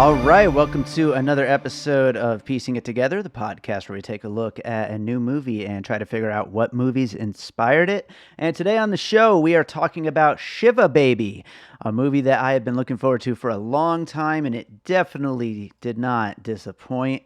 All right, welcome to another episode of Piecing It Together, the podcast where we take a look at a new movie and try to figure out what movies inspired it. And today on the show, we are talking about Shiva Baby, a movie that I have been looking forward to for a long time, and it definitely did not disappoint.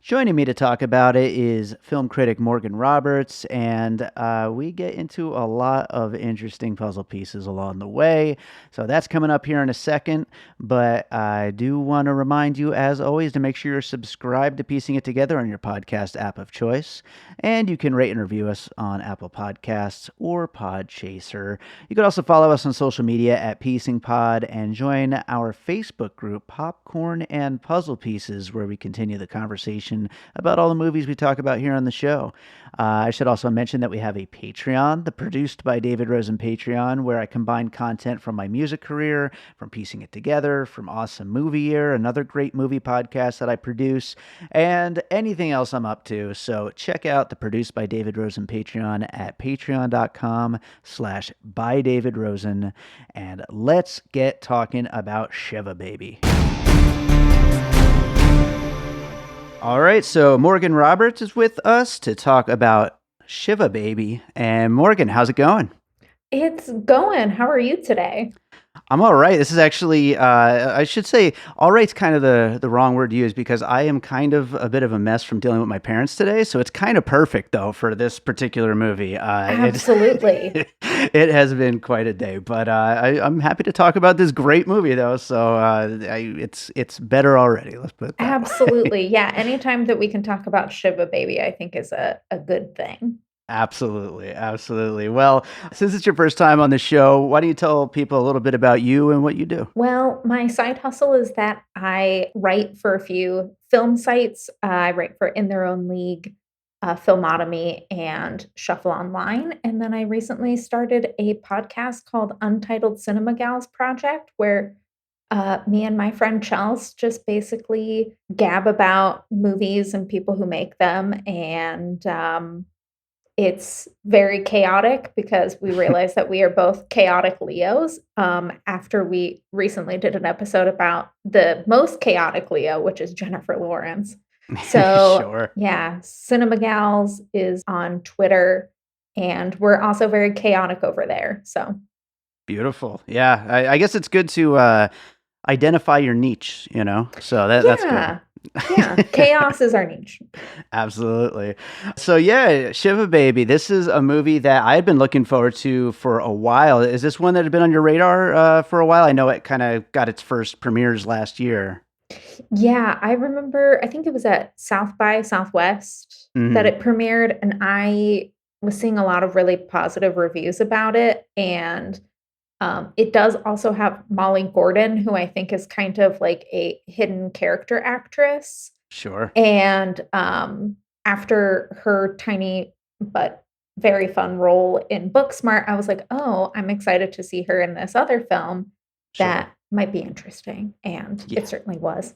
Joining me to talk about it is film critic Morgan Roberts, and we get into a lot of interesting puzzle pieces along the way. So that's coming up here in a second, but I do want to remind you, as always, to make sure you're subscribed to Piecing It Together on your podcast app of choice, and you can rate and review us on Apple Podcasts or Podchaser. You can also follow us on social media at Piecing Pod and join our Facebook group, Popcorn and Puzzle Pieces, where we continue the conversation about all the movies we talk about here on the show. I should also mention that we have a Patreon, the Produced by David Rosen Patreon, where I combine content from my music career, from Piecing It Together, from Awesome Movie Year, another great movie podcast that I produce, and anything else I'm up to. So check out the Produced by David Rosen Patreon at patreon.com/bydavidrosen, and let's get talking about Shiva Baby. All right, so Morgan Roberts is with us to talk about Shiva Baby. And Morgan, how's it going? It's going. How are you today? I'm all right. This is actually, I should say, all right's kind of the wrong word to use because I am kind of a bit of a mess from dealing with my parents today. So it's kind of perfect, though, for this particular movie. Absolutely. It has been quite a day, but I'm happy to talk about this great movie, though. So it's better already. Let's put it that way. Absolutely. Yeah. Anytime that we can talk about Shiva Baby, I think is a good thing. Absolutely. Absolutely. Well, since it's your first time on the show, why don't you tell people a little bit about you and what you do? Well, my side hustle is that I write for a few film sites. I write for In Their Own League, Filmotomy, and Shuffle Online. And then I recently started a podcast called Untitled Cinema Gals Project, where me and my friend Chels just basically gab about movies and people who make them. And it's very chaotic because we realize that we are both chaotic Leos. After we recently did an episode about the most chaotic Leo, which is Jennifer Lawrence. So, Sure. yeah, Cinema Gals is on Twitter, and we're also very chaotic over there. So, Beautiful. Yeah. I guess it's good to identify your niche, So that's good. yeah, yeah, chaos is our niche. Absolutely. So yeah, Shiva Baby. This is a movie that I had been looking forward to for a while. Is this one that had been on your radar for a while? I know it kind of got its first premieres last year. Yeah, I remember, I think it was at South by Southwest that Hmm. it premiered, and I was seeing a lot of really positive reviews about it. And it does also have Molly Gordon, who I think is kind of like a hidden character actress. Sure. And after her tiny but very fun role in Booksmart, I was like, oh, I'm excited to see her in this other film Sure. that might be interesting. And Yeah. it certainly was.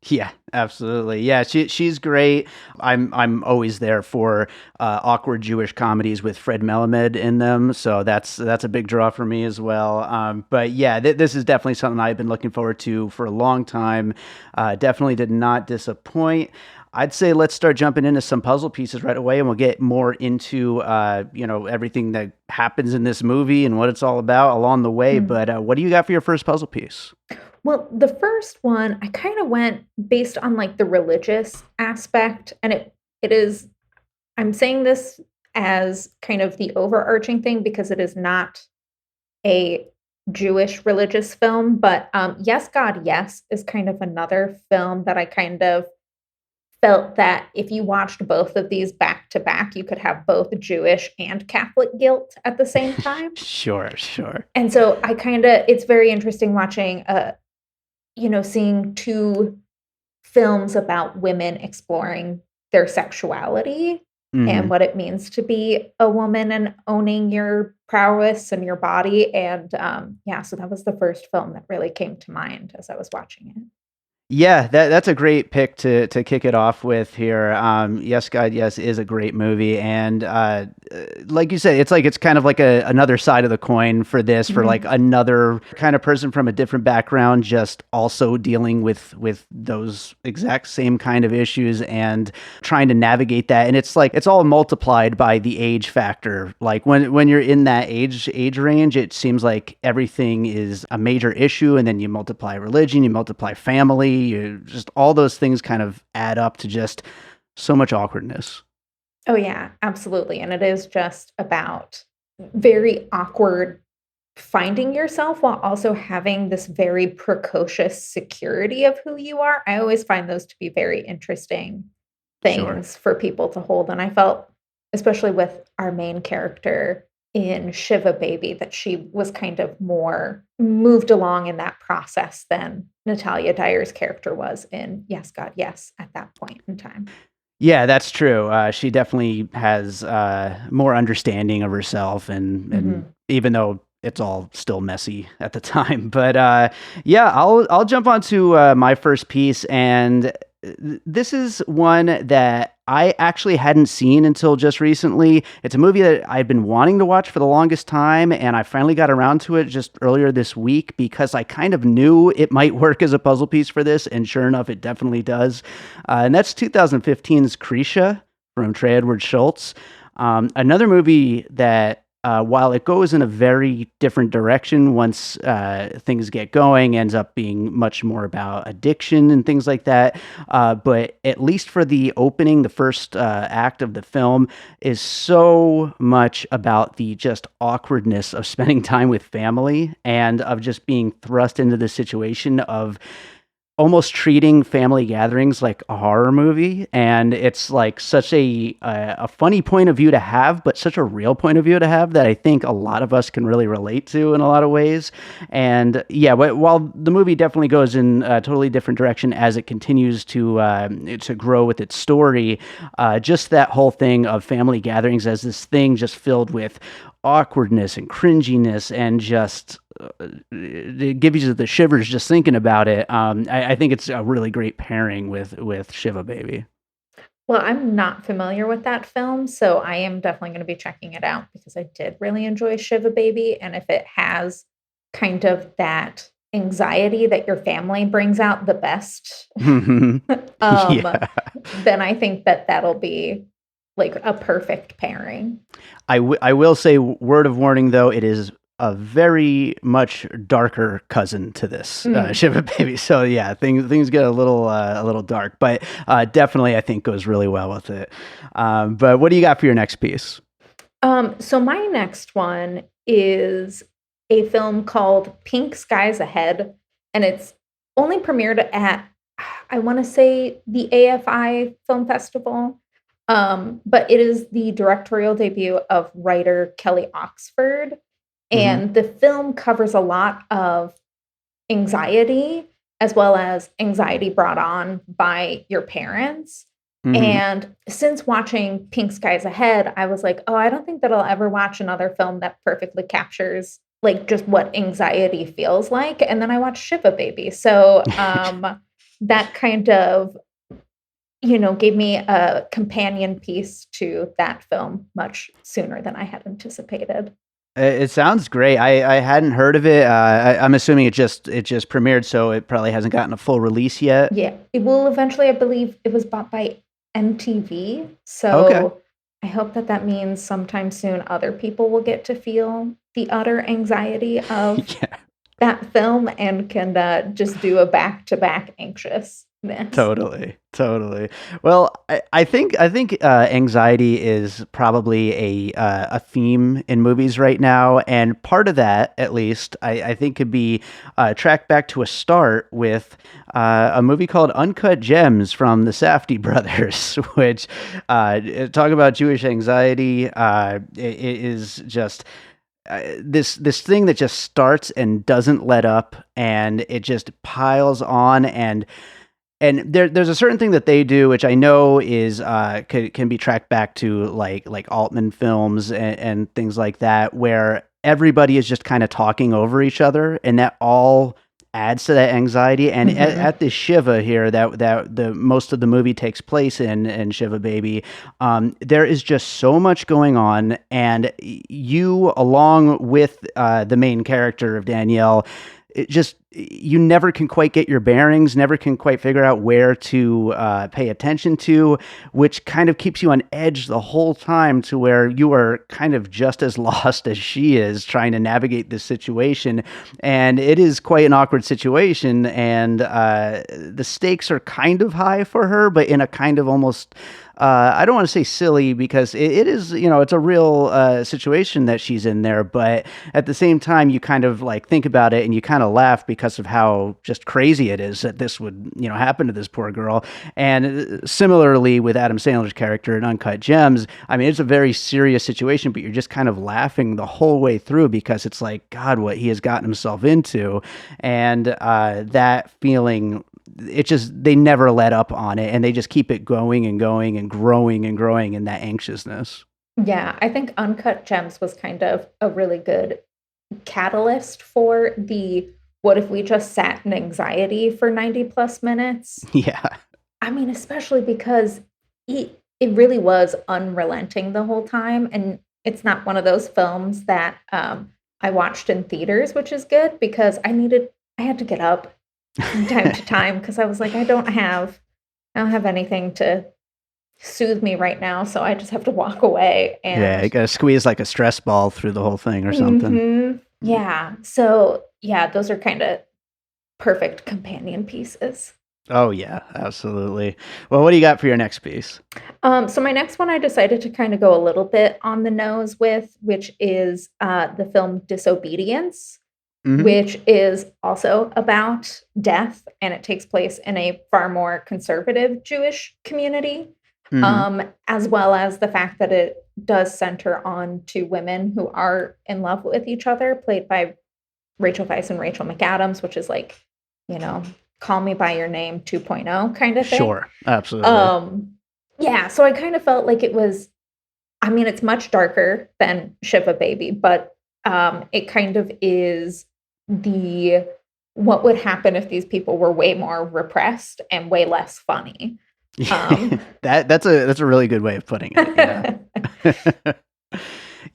Yeah, absolutely. Yeah, she's great. I'm always there for awkward Jewish comedies with Fred Melamed in them, so that's a big draw for me as well. But yeah, this is definitely something I've been looking forward to for a long time. Definitely did not disappoint. I'd say let's start jumping into some puzzle pieces right away, and we'll get more into everything that happens in this movie and what it's all about along the way. Mm. But what do you got for your first puzzle piece? Well, the first one, I kind of went based on like the religious aspect, and it is, I'm saying this as kind of the overarching thing because it is not a Jewish religious film, but Yes, God, Yes is kind of another film that I kind of felt that if you watched both of these back to back, you could have both Jewish and Catholic guilt at the same time. Sure, sure. And so I kind of, it's very interesting watching, seeing two films about women exploring their sexuality and Mhm. what it means to be a woman and owning your prowess and your body. And yeah, so that was the first film that really came to mind as I was watching it. Yeah, that's a great pick to kick it off with here. Yes, God, Yes is a great movie, and like you said, it's kind of like another side of the coin for this, for like Mhm. another kind of person from a different background, just also dealing with those exact same kind of issues and trying to navigate that. And it's like it's all multiplied by the age factor. Like when you're in that age range, it seems like everything is a major issue, and then you multiply religion, you multiply family, you just all those things kind of add up to just so much awkwardness. Oh, yeah, absolutely, and it is just about very awkward finding yourself while also having this very precocious security of who you are. I always find those to be very interesting Sure. things for people to hold, and I felt, especially with our main character in Shiva Baby, that she was kind of more moved along in that process than Natalia Dyer's character was in Yes, God, Yes at that point in time. Yeah, that's true. She definitely has more understanding of herself, and Mhm. even though it's all still messy at the time, but yeah, I'll jump onto my first piece, and this is one that I actually hadn't seen until just recently. It's a movie that I've been wanting to watch for the longest time, and I finally got around to it just earlier this week because I kind of knew it might work as a puzzle piece for this, and sure enough, it definitely does. And that's 2015's Krisha from Trey Edward Schultz. Another movie that, while it goes in a very different direction once things get going, ends up being much more about addiction and things like that. But at least for the opening, the first act of the film is so much about the just awkwardness of spending time with family and of just being thrust into the situation of almost treating family gatherings like a horror movie, and it's like such a funny point of view to have, but such a real point of view to have that I think a lot of us can really relate to in a lot of ways. And yeah, while the movie definitely goes in a totally different direction as it continues to grow with its story, just that whole thing of family gatherings as this thing just filled with awkwardness and cringiness and just it gives you the shivers just thinking about it. I think it's a really great pairing with Shiva Baby. Well, I'm not familiar with that film, so I am definitely gonna be checking it out because I did really enjoy Shiva Baby, and if it has kind of that anxiety that your family brings out the best, Mhm. um, Yeah. then I think that that'll be, like, a perfect pairing. I will say, word of warning though, it is a very much darker cousin to this Mm. Shiva Baby. So yeah, things get a little dark, but definitely I think goes really well with it. But what do you got for your next piece? So my next one is a film called Pink Skies Ahead, and it's only premiered at, I wanna say, the AFI Film Festival, but it is the directorial debut of writer Kelly Oxford, Hmm. and the film covers a lot of anxiety, as well as anxiety brought on by your parents. Hmm. And since watching Pink Skies Ahead, I was like, "Oh, I don't think that I'll ever watch another film that perfectly captures, like, just what anxiety feels like." And then I watched Shiva Baby. So, that kind of, gave me a companion piece to that film much sooner than I had anticipated. It sounds great. I hadn't heard of it. I'm assuming it just premiered, so it probably hasn't gotten a full release yet. Yeah, it will eventually, I believe it was bought by MTV, Okay. so I hope that that means sometime soon other people will get to feel the utter anxiety of Yeah. that film and can, just do a back-to-back anxiousness. Totally, totally. Well, I think anxiety is probably a theme in movies right now, and part of that, at least, I think, could be tracked back to a start with a movie called Uncut Gems from the Safdie brothers, which talk about Jewish anxiety. It is just this thing that just starts and doesn't let up, and it just piles on, and there's a certain thing that they do, which I know is can be tracked back to like Altman films and things like that, where everybody is just kind of talking over each other, and that all adds to that anxiety. And Mhm. at this Shiva here, that the most of the movie takes place in Shiva Baby, there is just so much going on, and you, along with the main character of Danielle, it just, you never can quite get your bearings, never can quite figure out where to pay attention to, which kind of keeps you on edge the whole time, to where you are kind of just as lost as she is trying to navigate this situation. And it is quite an awkward situation, and the stakes are kind of high for her, but in a kind of almost, I don't want to say silly, because it is, it's a real situation that she's in there. But at the same time, you kind of like think about it and you kind of laugh because of how just crazy it is that this would, happen to this poor girl. And similarly with Adam Sandler's character in Uncut Gems, I mean, it's a very serious situation, but you're just kind of laughing the whole way through, because it's like, God, what he has gotten himself into. And that feeling, it just, they never let up on it, and they just keep it going and going and growing in that anxiousness. Yeah, I think Uncut Gems was kind of a really good catalyst for the what if we just sat in anxiety for 90 plus minutes? Yeah. I mean, especially because it really was unrelenting the whole time, and it's not one of those films that, I watched in theaters, which is good because I had to get up from time to time because I was like, I don't have anything to soothe me right now, so I just have to walk away Yeah, you and gotta squeeze like a stress ball through the whole thing or something. Mhm. Yeah. So, yeah, those are kinda perfect companion pieces. Oh yeah, absolutely. Well, what do you got for your next piece? So my next one I decided to kind of go a little bit on the nose with, which is the film Disobedience, Hmm. which is also about death, and it takes place in a far more conservative Jewish community, Hmm. as well as the fact that it does center on two women who are in love with each other, played by Rachel Weisz and Rachel McAdams, which is like, you know, Call Me by Your Name 2.0 kind of thing. Sure, absolutely. Um, yeah, so I kind of felt like it was, I mean, it's much darker than Shiva Baby, but it kind of is the what would happen if these people were way more repressed and way less funny. Um, That's a really good way of putting it. Yeah.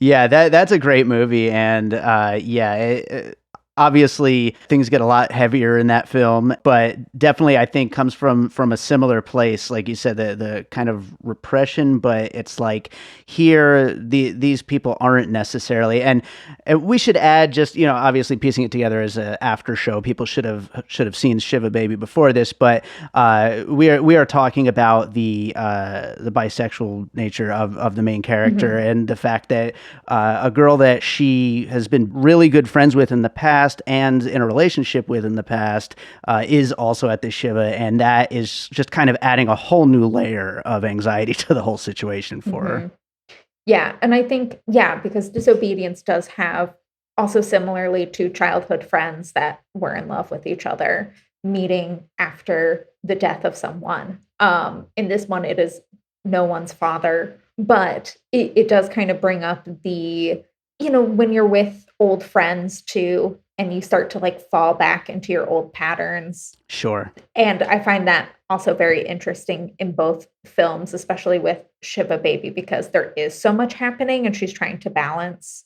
Yeah, that's a great movie, and yeah, obviously things get a lot heavier in that film, but definitely I think comes from a similar place, like you said, the kind of repression. But it's like here, these people aren't necessarily, and we should add, just obviously piecing it together as a after show. People should have seen Shiva Baby before this, but we are talking about the bisexual nature of the main character, mhm, and the fact that a girl that she has been really good friends with in the past and in a relationship with in the past is also at the Shiva, and that is just kind of adding a whole new layer of anxiety to the whole situation for her. mhm. Yeah, and I think, yeah, because Disobedience does have also similarly to childhood friends that were in love with each other, meeting after the death of someone. In this one, it is no one's father, but it does kind of bring up the, when you're with old friends too, and you start to like fall back into your old patterns, Sure. and I find that also very interesting in both films, especially with Shiva Baby, because there is so much happening and she's trying to balance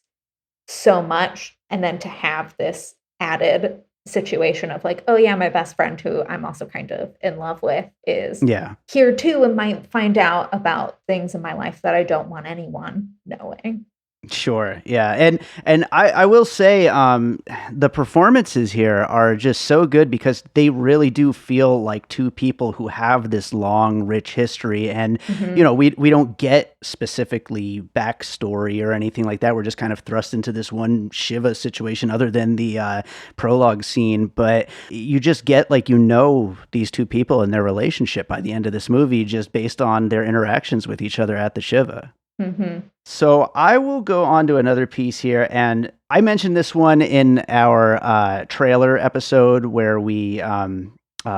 so much. And then to have this added situation of like, oh, yeah, my best friend, who I'm also kind of in love with, is Yeah. here too and might find out about things in my life that I don't want anyone knowing. Sure. Yeah. And I will say the performances here are just so good, because they really do feel like two people who have this long, rich history. And Mhm. we don't get specifically backstory or anything like that. We're just kind of thrust into this one Shiva situation, other than the prologue scene. But you just get, like, these two people and their relationship by the end of this movie, just based on their interactions with each other at the Shiva. Mhm. So I will go on to another piece here, and I mentioned this one in our trailer episode where we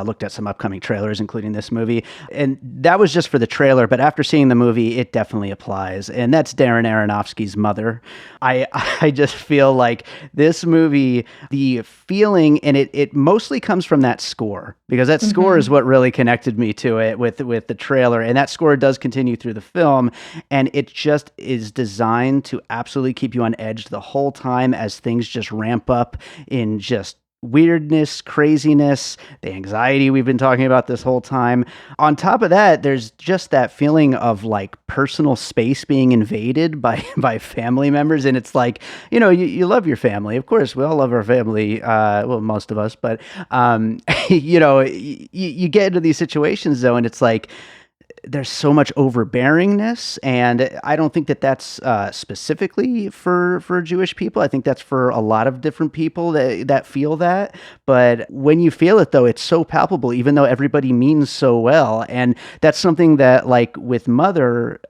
looked at some upcoming trailers, including this movie. And that was just for the trailer, but after seeing the movie, it definitely applies. And that's Darren Aronofsky's mother. I I just feel like this movie, the feeling, and it mostly comes from that score, because that score is what really connected me to it with the trailer. And that score does continue through the film. And it just is designed to absolutely keep you on edge the whole time as things just ramp up in just weirdness, craziness, the anxiety we've been talking about this whole time. On top of that, there's just that feeling of like personal space being invaded by by family members. And it's like, you love your family. Of course, we all love our family. Well, most of us, but you get into these situations though, and it's like, there's so much overbearingness, and I don't think that that's specifically for Jewish people. I think that's for a lot of different people that feel that. But when you feel it, though, it's so palpable, even though everybody means so well. And that's something that, like with Mother,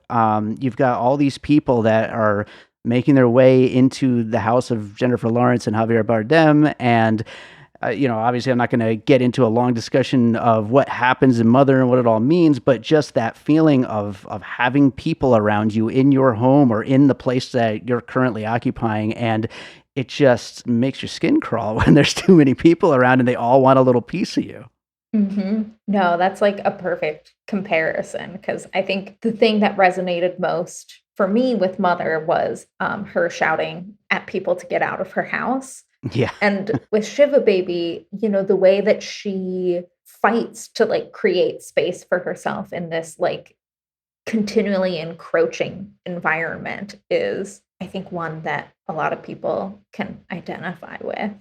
you've got all these people that are making their way into the house of Jennifer Lawrence and Javier Bardem, and obviously I'm not going to get into a long discussion of what happens in Mother and what it all means, but just that feeling of having people around you in your home or in the place that you're currently occupying. And it just makes your skin crawl when there's too many people around and they all want a little piece of you. No, that's like a perfect comparison, because I think the thing that resonated most for me with Mother was her shouting at people to get out of her house. Yeah. And with Shiva Baby, the way that she fights to like create space for herself in this like continually encroaching environment is, I think, one that a lot of people can identify with.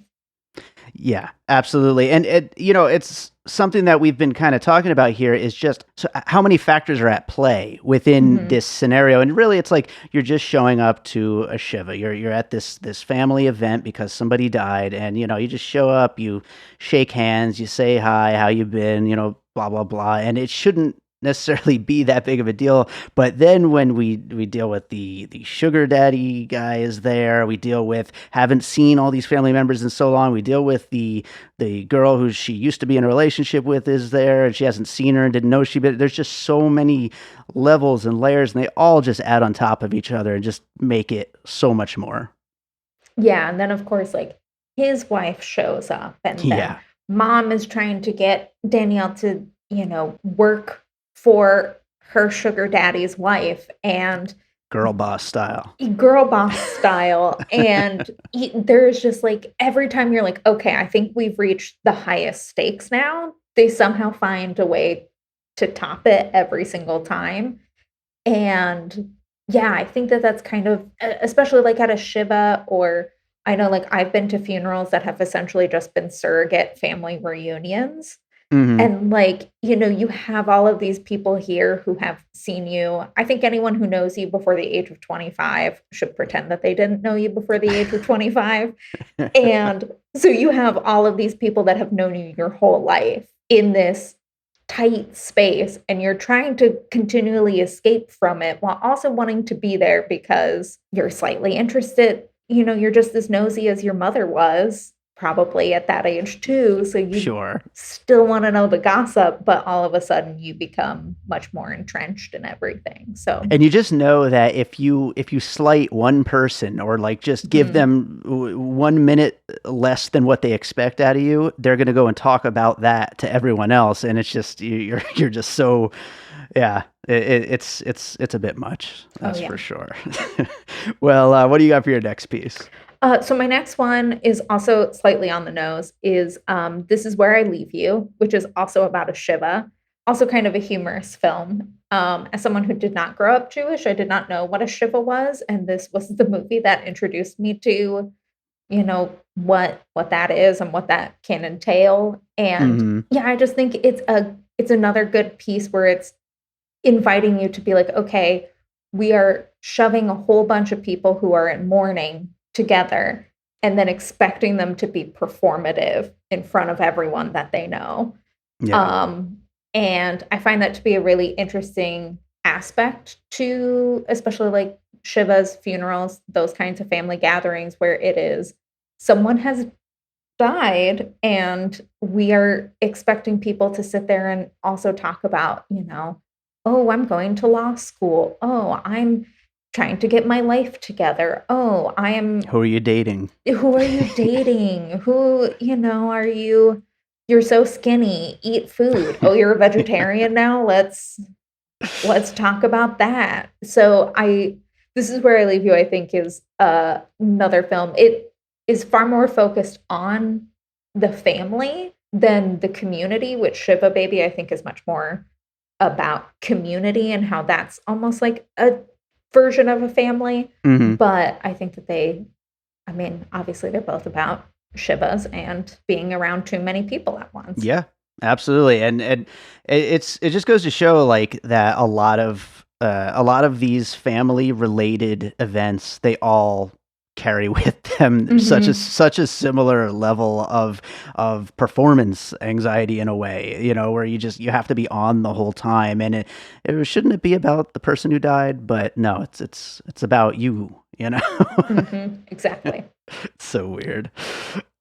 Yeah, absolutely. And it's something that we've been kind of talking about here is just how many factors are at play within this scenario. And really, it's like you're just showing up to a Shiva. You're at this family event because somebody died, and you just show up, you shake hands, you say hi, how you been, blah blah blah. And it shouldn't necessarily be that big of a deal, but then when we deal with the sugar daddy guy is there, we deal with haven't seen all these family members in so long, we deal with the girl who she used to be in a relationship with is there, and she hasn't seen her and didn't know there's just so many levels and layers, and they all just add on top of each other and just make it so much more. Yeah, and then of course like his wife shows up, and then mom is trying to get Danielle to work for her sugar daddy's wife, and girl boss style. And there's just like every time you're like, okay, I think we've reached the highest stakes now, they somehow find a way to top it every single time. And yeah, I think that that's kind of, especially like at a Shiva, or I know like I've been to funerals that have essentially just been surrogate family reunions. And like, you have all of these people here who have seen you. I think anyone who knows you before the age of 25 should pretend that they didn't know you before the age of 25. And so you have all of these people that have known you your whole life in this tight space, and you're trying to continually escape from it while also wanting to be there because you're slightly interested. You're just as nosy as your mother was, probably at that age too. So you still want to know the gossip, but all of a sudden you become much more entrenched in everything. So, and you just know that if you slight one person or like just give them 1 minute less than what they expect out of you, they're going to go and talk about that to everyone else. And it's just, you're just so, yeah, it's a bit much. That's for sure. Well, what do you got for your next piece? So my next one is also slightly on the nose, is This Is Where I Leave You, which is also about a Shiva, also kind of a humorous film. As someone who did not grow up Jewish, I did not know what a Shiva was, and this was the movie that introduced me to, what that is and what that can entail. And I just think it's another good piece where it's inviting you to be like, okay, we are shoving a whole bunch of people who are in mourning together and then expecting them to be performative in front of everyone that they know. And I find that to be a really interesting aspect to, especially like Shiva's funerals, those kinds of family gatherings where it is someone has died, and we are expecting people to sit there and also talk about, oh, I'm going to law school. Oh, I'm trying to get my life together. Oh, I am Who are you dating? who are you dating? Who, are you? You're so skinny. Eat food. Oh, you're a vegetarian now? Let's talk about that. So this is where I leave you, I think, is another film. It is far more focused on the family than the community, which Shiva Baby, I think, is much more about community and how that's almost like a version of a family. Mhm. But I think that obviously they're both about Shivas and being around too many people at once. Yeah, absolutely. And it just goes to show like that a lot of these family related events, they all carry with them such a similar level of performance anxiety in a way, where you have to be on the whole time, and it shouldn't it be about the person who died, but no, it's about you. Exactly. It's so weird.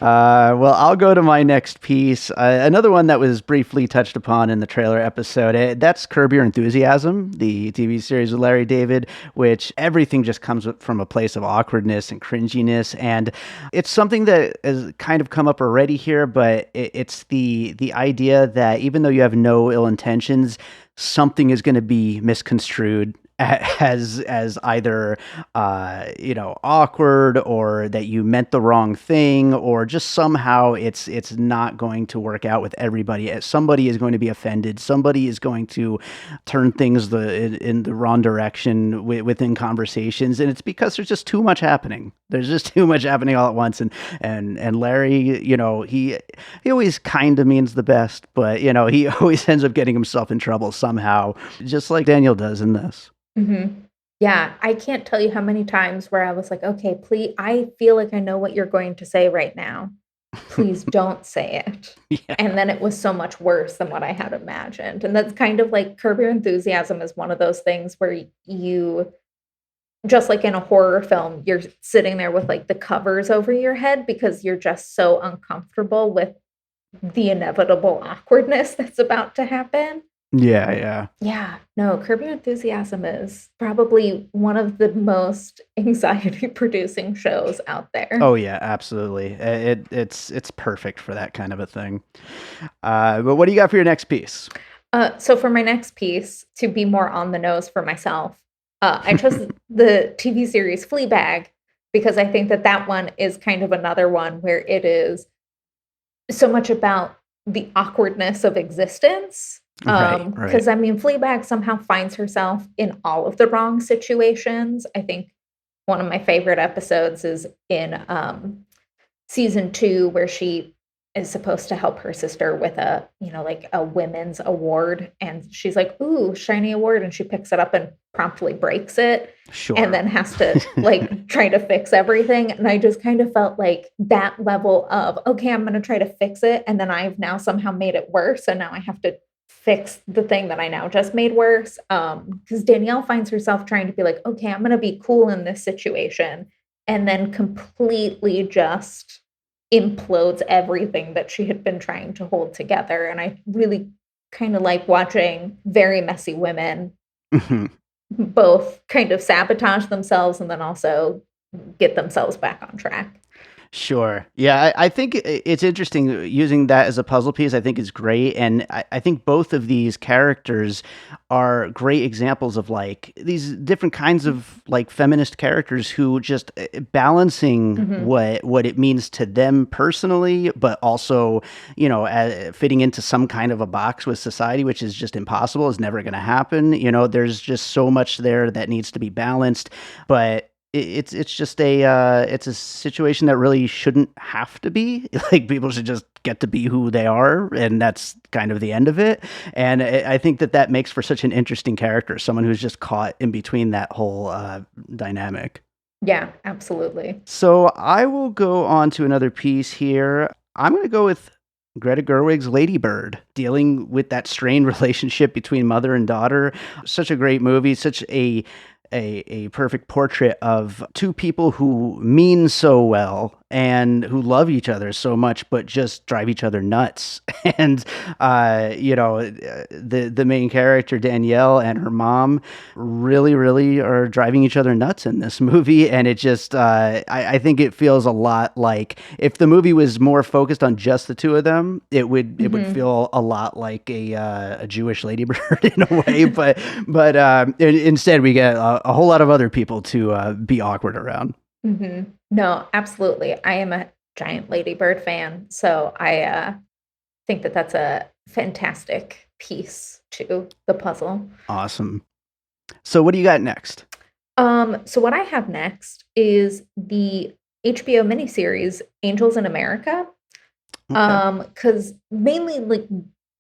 Well, I'll go to my next piece. Another one that was briefly touched upon in the trailer episode. That's Curb Your Enthusiasm, the TV series with Larry David, which everything just comes from a place of awkwardness and cringiness. And it's something that has kind of come up already here, but it's the idea that even though you have no ill intentions, something is going to be misconstrued as either awkward, or that you meant the wrong thing, or just somehow it's not going to work out with everybody. Somebody is going to be offended. Somebody is going to turn things in the wrong direction within conversations, and it's because there's just too much happening. There's just too much happening all at once, and Larry, he always kind of means the best, but he always ends up getting himself in trouble somehow, just like Daniel does in this. Mm-hmm. Yeah, I can't tell you how many times where I was like, okay, please, I feel like I know what you're going to say right now. Please don't say it. Yeah. And then it was so much worse than what I had imagined. And that's kind of like Curb Your Enthusiasm is one of those things where you, just like in a horror film, you're sitting there with like the covers over your head because you're just so uncomfortable with the inevitable awkwardness that's about to happen. Yeah. Yeah, no, Curb Your Enthusiasm is probably one of the most anxiety-producing shows out there. Oh yeah, absolutely. It's perfect for that kind of a thing. But what do you got for your next piece? So for my next piece, to be more on the nose for myself, I chose the TV series Fleabag because I think that one is kind of another one where it is so much about the awkwardness of existence. Right. Because Fleabag somehow finds herself in all of the wrong situations. I think one of my favorite episodes is in season 2, where she is supposed to help her sister with a women's award, and she's like, "Ooh, shiny award," and she picks it up and promptly breaks it. Sure. And then has to try to fix everything. And I just kind of felt like that level of, okay, I'm going to try to fix it, and then I've now somehow made it worse, and now I have to fix the thing that I now just made worse. Because Danielle finds herself trying to be like, okay, I'm going to be cool in this situation, and then completely just implodes everything that she had been trying to hold together. And I really kind of like watching very messy women both kind of sabotage themselves and then also get themselves back on track. Sure. Yeah, I think it's interesting using that as a puzzle piece. I think is great, and I think both of these characters are great examples of like these different kinds of like feminist characters who just balancing what it means to them personally, but also fitting into some kind of a box with society, which is just impossible. Is never going to happen. There's just so much there that needs to be balanced, but it's just it's a situation that really shouldn't have to be. Like, people should just get to be who they are, and that's kind of the end of it. And I think that makes for such an interesting character, someone who's just caught in between that whole dynamic. Yeah, absolutely. So I will go on to another piece here. I'm going to go with Greta Gerwig's Lady Bird, dealing with that strained relationship between mother and daughter. Such a great movie, such a perfect portrait of two people who mean so well and who love each other so much, but just drive each other nuts. And the main character Danielle and her mom really, really are driving each other nuts in this movie. And it just, I think it feels a lot like if the movie was more focused on just the two of them, it would feel a lot like a Jewish ladybird in a way. But instead we get a whole lot of other people to be awkward around. No, absolutely. I am a giant Ladybird fan, so I think that that's a fantastic piece to the puzzle. Awesome. So what do you got next? So what I have next is the HBO miniseries Angels in America. Okay. Because mainly like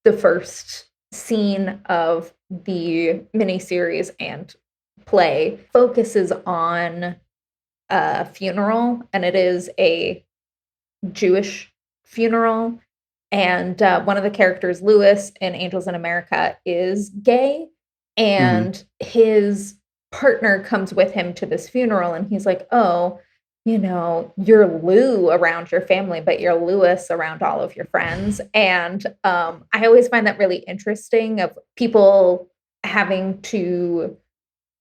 the first scene of the miniseries and play focuses on a funeral, and it is a Jewish funeral. And one of the characters, Lewis in Angels in America, is gay, Hmm. and his partner comes with him to this funeral, and he's like, "Oh, you're Lou around your family, but you're Lewis around all of your friends." And I always find that really interesting of people having to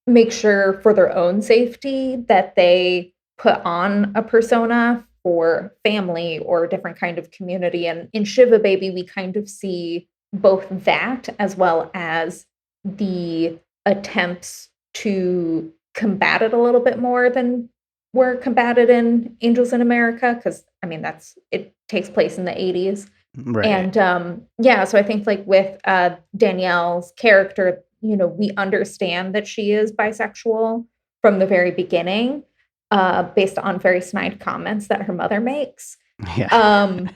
make sure for their own safety that they put on a persona for family or a different kind of community. And in Shiva Baby, we kind of see both that as well as the attempts to combat it a little bit more than were combated in Angels in America. Because I mean, it takes place in the 80s. Right. And yeah, so I think like with Danielle's character, we understand that she is bisexual from the very beginning, based on very snide comments that her mother makes. Yeah. Um,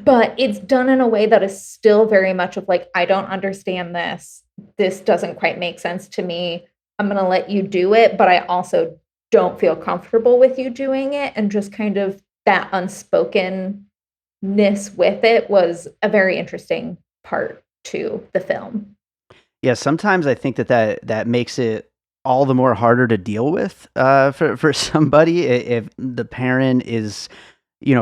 but it's done in a way that is still very much of like, I don't understand this. This doesn't quite make sense to me. I'm going to let you do it, but I also don't feel comfortable with you doing it. And just kind of that unspokenness with it was a very interesting part to the film. Yeah, sometimes I think that makes it all the more harder to deal with for somebody if the parent is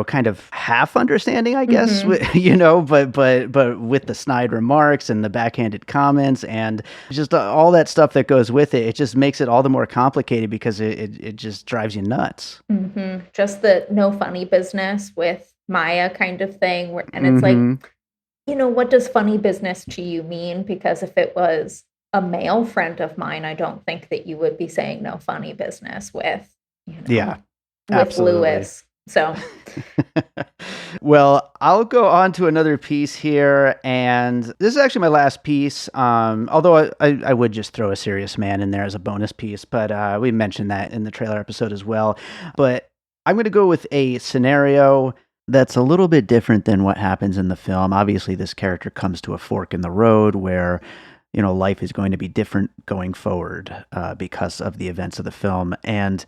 kind of half understanding, I guess, Mhm. but with the snide remarks and the backhanded comments and just all that stuff that goes with it, it just makes it all the more complicated because it just drives you nuts. Mhm. Just the no funny business with Maya kind of thing where and it's like, Hmm. what does funny business to you mean? Because if it was a male friend of mine, I don't think that you would be saying no funny business you Yeah, know, with absolutely. Lewis. So, Well, I'll go on to another piece here, and this is actually my last piece. Although I would just throw a serious man in there as a bonus piece, but we mentioned that in the trailer episode as well. But I'm going to go with a scenario that's a little bit different than what happens in the film. Obviously, this character comes to a fork in the road where life is going to be different going forward because of the events of the film, and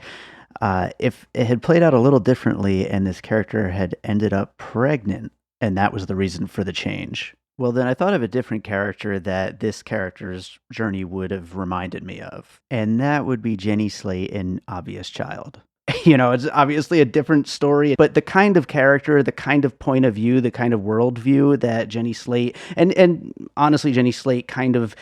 if it had played out a little differently and this character had ended up pregnant and that was the reason for the change, well, then I thought of a different character that this character's journey would have reminded me of. And that would be Jenny Slate in Obvious Child. It's obviously a different story, but the kind of character, the kind of point of view, the kind of worldview that Jenny Slate and honestly, Jenny Slate kind of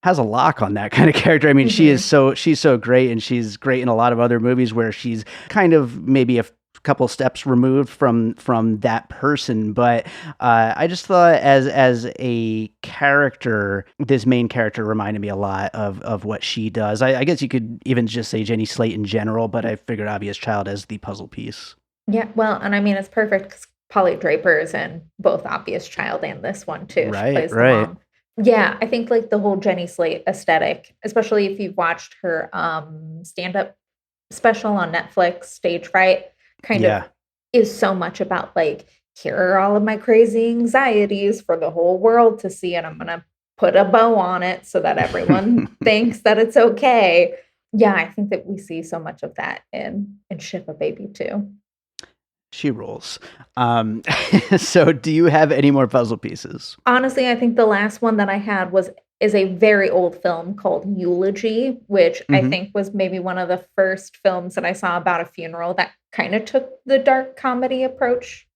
has a lock on that kind of character. I mean, mhm. she's so great, and she's great in a lot of other movies where she's kind of maybe a couple steps removed from that person. But I just thought as a character, this main character reminded me a lot of what she does. I guess you could even just say Jenny Slate in general, but I figured Obvious Child as the puzzle piece. Yeah, well, and I mean, it's perfect 'cause Polly Draper is in both Obvious Child and this one too. She Right, plays the right. mom. Yeah, I think like the whole Jenny Slate aesthetic, especially if you've watched her stand-up special on Netflix, Stage Fright, kind of Yeah. is so much about like, here are all of my crazy anxieties for the whole world to see, and I'm gonna put a bow on it so that everyone thinks that it's okay. Yeah, I think that we see so much of that in Shiva Baby too. She rules. Um, so do you have any more puzzle pieces? Honestly, I think the last one that I had was is a very old film called Eulogy, which I Hmm. think was maybe one of the first films that I saw about a funeral that kind of took the dark comedy approach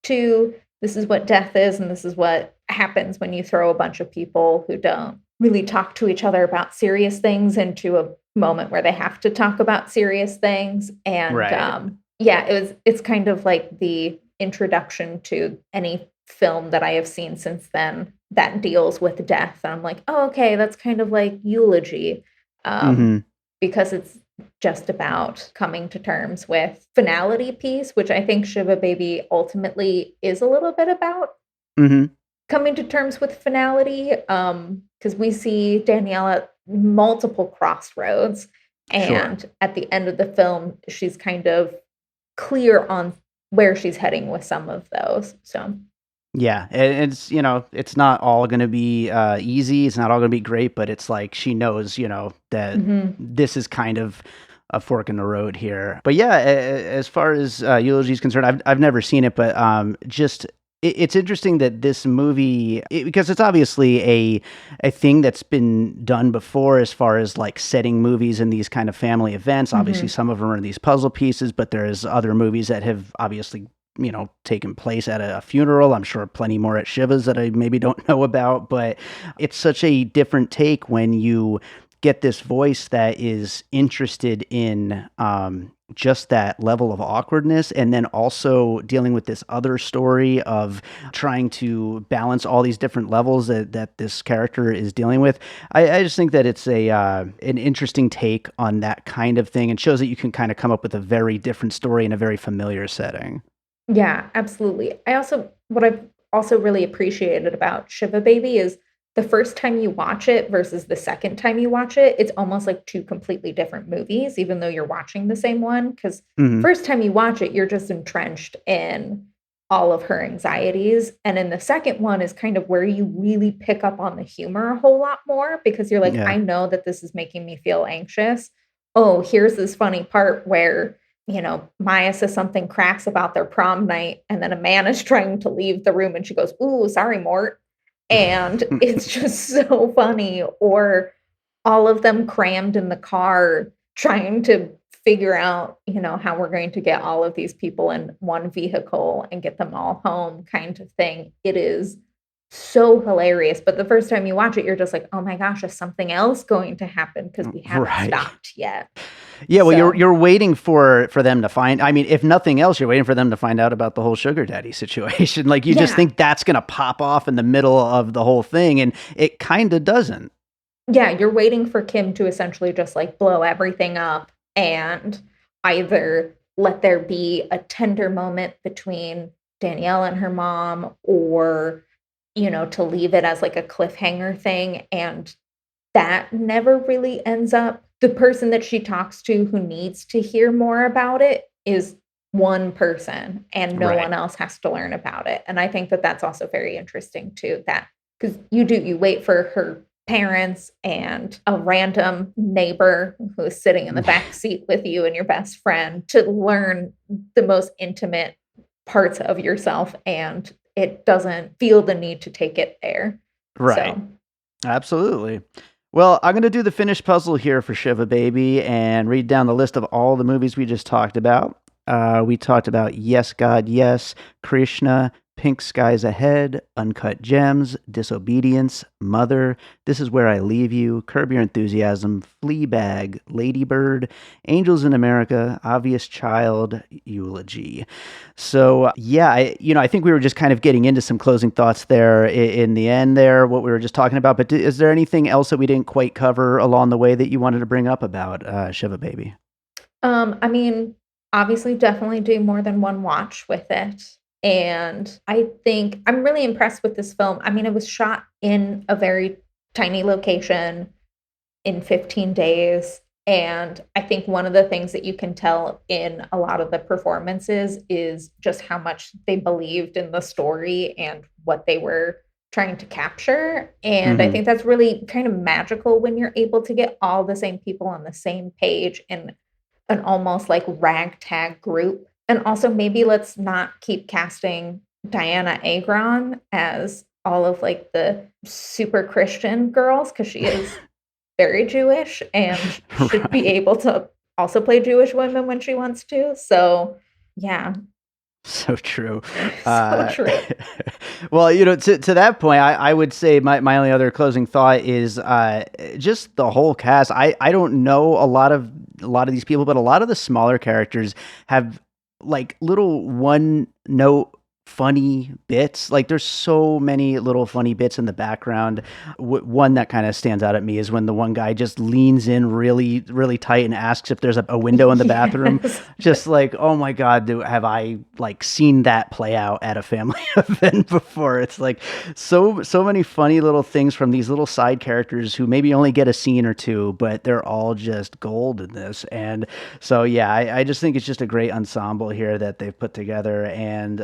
to this is what death is, and this is what happens when you throw a bunch of people who don't really talk to each other about serious things into a moment where they have to talk about serious things. And Right. yeah, it's kind of like the introduction to any film that I have seen since then that deals with death. And I'm like, oh, okay, that's kind of like Eulogy, um, Hmm. because it's just about coming to terms with finality piece, which I think Shiva Baby ultimately is a little bit about Hmm. coming to terms with finality. Because we see Danielle at multiple crossroads, Sure. and at the end of the film, she's kind of clear on where she's heading with some of those. So Yeah, and it's it's not all gonna be easy. It's not all gonna be great, but it's like she knows that mhm. this is kind of a fork in the road here. But yeah, as far as Eulogy is concerned, I've never seen it, but just it's interesting that this movie because it's obviously a thing that's been done before as far as like setting movies in these kind of family events. Obviously, Mhm. some of them are these puzzle pieces, but there's other movies that have obviously taken place at a funeral. I'm sure plenty more at Shiva's that I maybe don't know about, but it's such a different take when you get this voice that is interested in just that level of awkwardness, and then also dealing with this other story of trying to balance all these different levels that this character is dealing with. I just think that it's an interesting take on that kind of thing, and shows that you can kind of come up with a very different story in a very familiar setting. Yeah, absolutely. What I've also really appreciated about Shiva Baby is the first time you watch it versus the second time you watch it, it's almost like 2 completely different movies, even though you're watching the same one. Because Hmm. first time you watch it, you're just entrenched in all of her anxieties, and in the second one is kind of where you really pick up on the humor a whole lot more because you're like, Yeah. "I know that this is making me feel anxious. Oh, here's this funny part where Maya says something cracks about their prom night, and then a man is trying to leave the room, and she goes, "Ooh, sorry, Mort." And it's just so funny. Or all of them crammed in the car trying to figure out, how we're going to get all of these people in one vehicle and get them all home kind of thing. It is so hilarious. But the first time you watch it, you're just like, oh my gosh, is something else going to happen? Because we haven't Right. stopped yet. Yeah, well, you're So you're waiting for them to find. I mean, if nothing else, you're waiting for them to find out about the whole sugar daddy situation. Like you just yeah, think that's gonna pop off in the middle of the whole thing, and it kind of doesn't. yeah, you're waiting for Kim to essentially just, like, blow everything up and either let there be a tender moment between Danielle and her mom or, to leave it as, like, a cliffhanger thing, and that never really ends up. The person that she talks to who needs to hear more about it is one person, and no Right. one else has to learn about it, and I think that that's also very interesting too, that because you wait for her parents and a random neighbor who is sitting in the back seat with you and your best friend to learn the most intimate parts of yourself, and it doesn't feel the need to take it there. Right. So Absolutely. Well, I'm gonna do the finished puzzle here for Shiva Baby and read down the list of all the movies we just talked about. We talked about Yes, God, Yes, Krishna, Pink Skies Ahead, Uncut Gems, Disobedience, Mother, This Is Where I Leave You, Curb Your Enthusiasm, Fleabag, Ladybird, Angels in America, Obvious Child, Eulogy. So yeah, I think we were just kind of getting into some closing thoughts there in the end there, what we were just talking about. But is there anything else that we didn't quite cover along the way that you wanted to bring up about Shiva Baby? I mean, obviously, definitely do more than one watch with it. And I think I'm really impressed with this film. I mean, it was shot in a very tiny location in 15 days. And I think one of the things that you can tell in a lot of the performances is just how much they believed in the story and what they were trying to capture. And I Hmm. think that's really kind of magical when you're able to get all the same people on the same page in an almost like ragtag group. And also maybe let's not keep casting Dianna Agron as all of, like, the super Christian girls because she is very Jewish and should be Right. able to also play Jewish women when she wants to. So, yeah, So true. so Uh, true. well, to that point, I would say my only other closing thought is just the whole cast. I don't know a lot of these people, but a lot of the smaller characters have like little one note funny bits. Like there's so many little funny bits in the background. One that kind of stands out at me is when the one guy just leans in really really tight and asks if there's a window in the bathroom. Yes. Just like, oh my god, have I like seen that play out at a family event before? It's like so many funny little things from these little side characters who maybe only get a scene or two, but they're all just gold in this. And so yeah, I just think it's just a great ensemble here that they've put together. And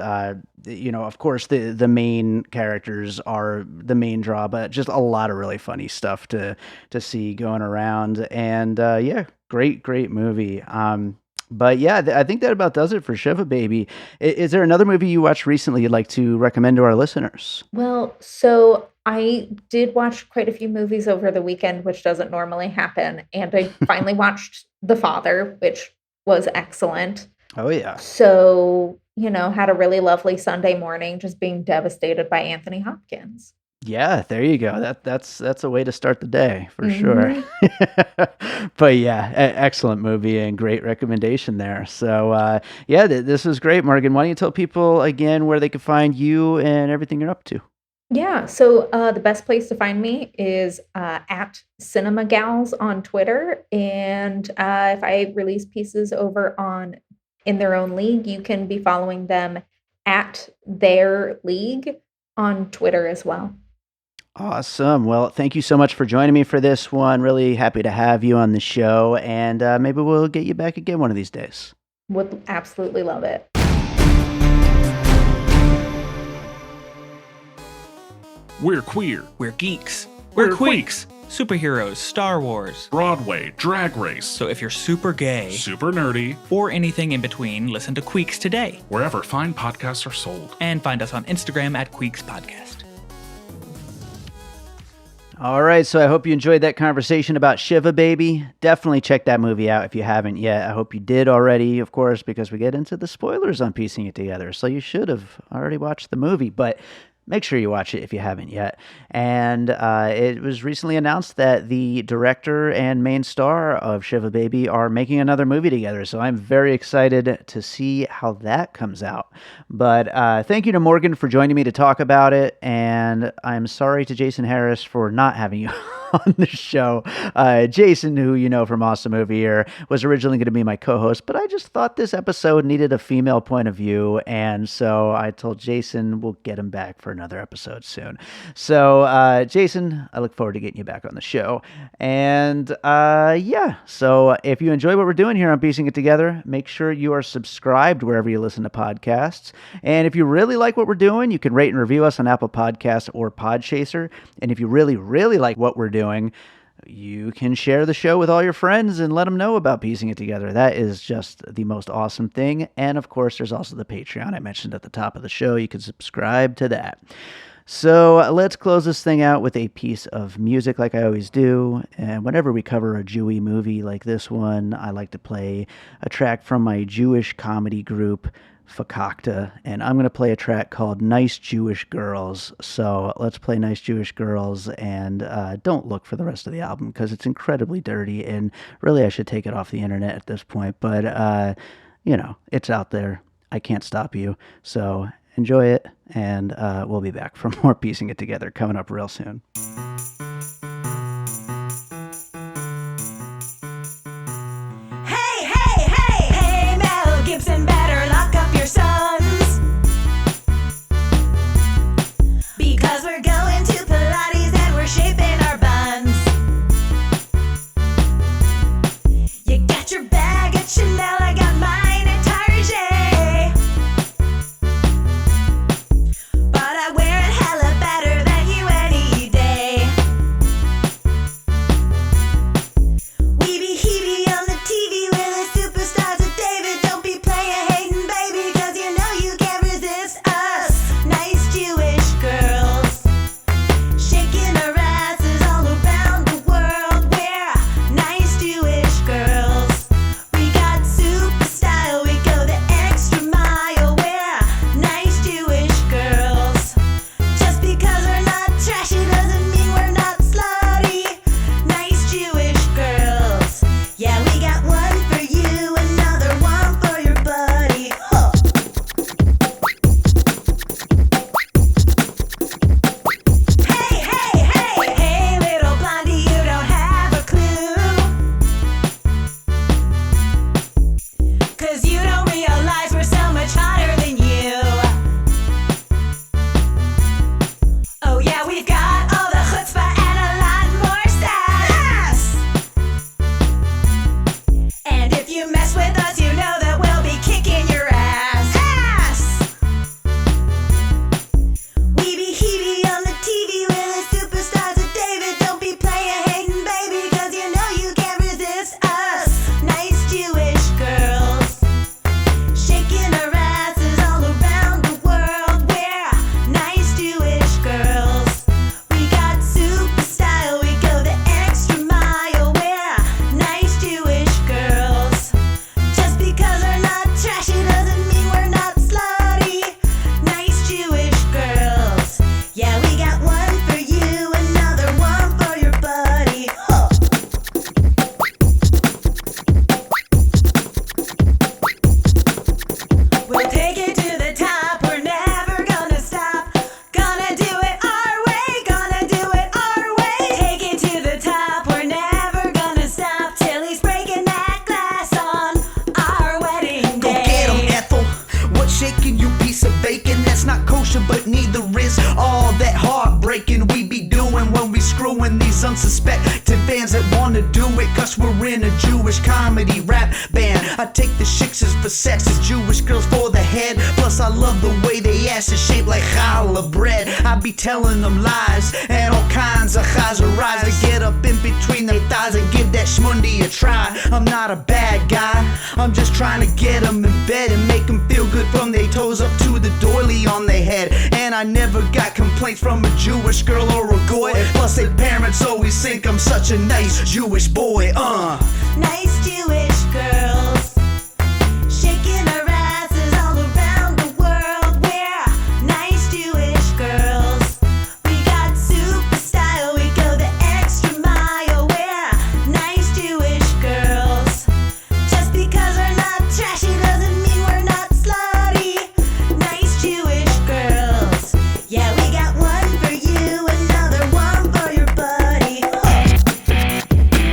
of course the main characters are the main draw, but just a lot of really funny stuff to see going around. And yeah, great movie. But yeah, I think that about does it for Shiva Baby. Is there another movie you watched recently you'd like to recommend to our listeners? Well, so I did watch quite a few movies over the weekend, which doesn't normally happen, and I finally watched The Father, which was excellent. Oh yeah. So, had a really lovely Sunday morning just being devastated by Anthony Hopkins. Yeah, there you go. That's a way to start the day for sure. Mhm. But yeah, excellent movie and great recommendation there. So yeah, this was great, Morgan. Why don't you tell people again where they can find you and everything you're up to? Yeah, so the best place to find me is at Cinema Gals on Twitter. And if I release pieces over on In Their Own League, you can be following them at their league on Twitter as well. Awesome. Well, thank you so much for joining me for this one. Really happy to have you on the show, and maybe we'll get you back again one of these days. Would absolutely love it. We're queer, We're geeks. We're Queeks. Superheroes, Star Wars. Broadway, Drag Race, So if you're super gay super nerdy, or anything in between, listen to Queeks today. wherever fine podcasts are sold. And find us on Instagram at Queeks Podcast. All right, so I hope you enjoyed that conversation about Shiva Baby. Definitely check that movie out if you haven't yet. I hope you did already, of course, because we get into the spoilers on piecing it together. So you should have already watched the movie, but make sure you watch it if you haven't yet. And it was recently announced that the director and main star of Shiva Baby are making another movie together. So I'm very excited to see how that comes out. But thank you to Morgan for joining me to talk about it. And I'm sorry to Jason Harris for not having you on the show. Jason, who you know from Awesome Movie Year, was originally going to be my co-host, but I just thought this episode needed a female point of view. And so I told Jason we'll get him back for another episode soon. So, Jason, I look forward to getting you back on the show. And yeah, so if you enjoy what we're doing here on Piecing It Together, make sure you are subscribed wherever you listen to podcasts. And if you really like what we're doing, you can rate and review us on Apple Podcasts or Podchaser. And if you really, really like what we're doing, you can share the show with all your friends and let them know about Piecing It Together. That is just the most awesome thing. And of course, there's also the Patreon I mentioned at the top of the show. You can subscribe to that. So let's close this thing out with a piece of music like I always do. And whenever we cover a Jewy movie like this one, I like to play a track from my Jewish comedy group, Fakakta, and I'm going to play a track called Nice Jewish Girls. So let's play Nice Jewish Girls, and don't look for the rest of the album because it's incredibly dirty, and really I should take it off the internet at this point, but it's out there. I can't stop you. So enjoy it, and we'll be back for more Piecing It Together coming up real soon. Hey, Mel Gibson, better lock up your sons. Because we're going to Pilates and we're shaping our buns. You got your bag at Chanel, I got mine at Target. But I wear it hella better than you any day. unsuspecting fans that wanna do it, cause we're in a Jewish comedy rap band. I take the shiksas for sex, the Jewish girls for the head. Plus I love the way they ass is shaped like challah bread. I be telling them lies and all kinds of chazarais. I get up in between their thighs and give that shmundi a try. I'm not a bad guy, I'm just trying to get them in bed and make them feel good from their toes up to the doily on their head. And I never got complaints from a Jewish girl or a goy. Plus their parents always think I'm such a nice Jewish boy. Nice Jewish girls, shaking our asses all around the world. We're nice Jewish girls. We got super style, we go the extra mile. We're nice Jewish girls. Just because we're not trashy doesn't mean we're not slutty. Nice Jewish girls. Yeah, we got one for you, another one for your buddy.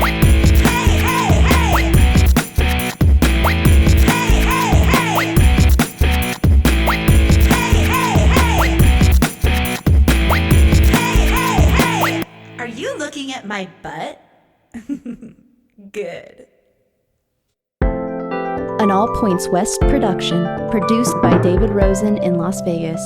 Hey, hey, hey. Hey, hey, hey. Hey, hey, hey. Are you looking at my butt? Good. An All Points West production, produced by David Rosen in Las Vegas.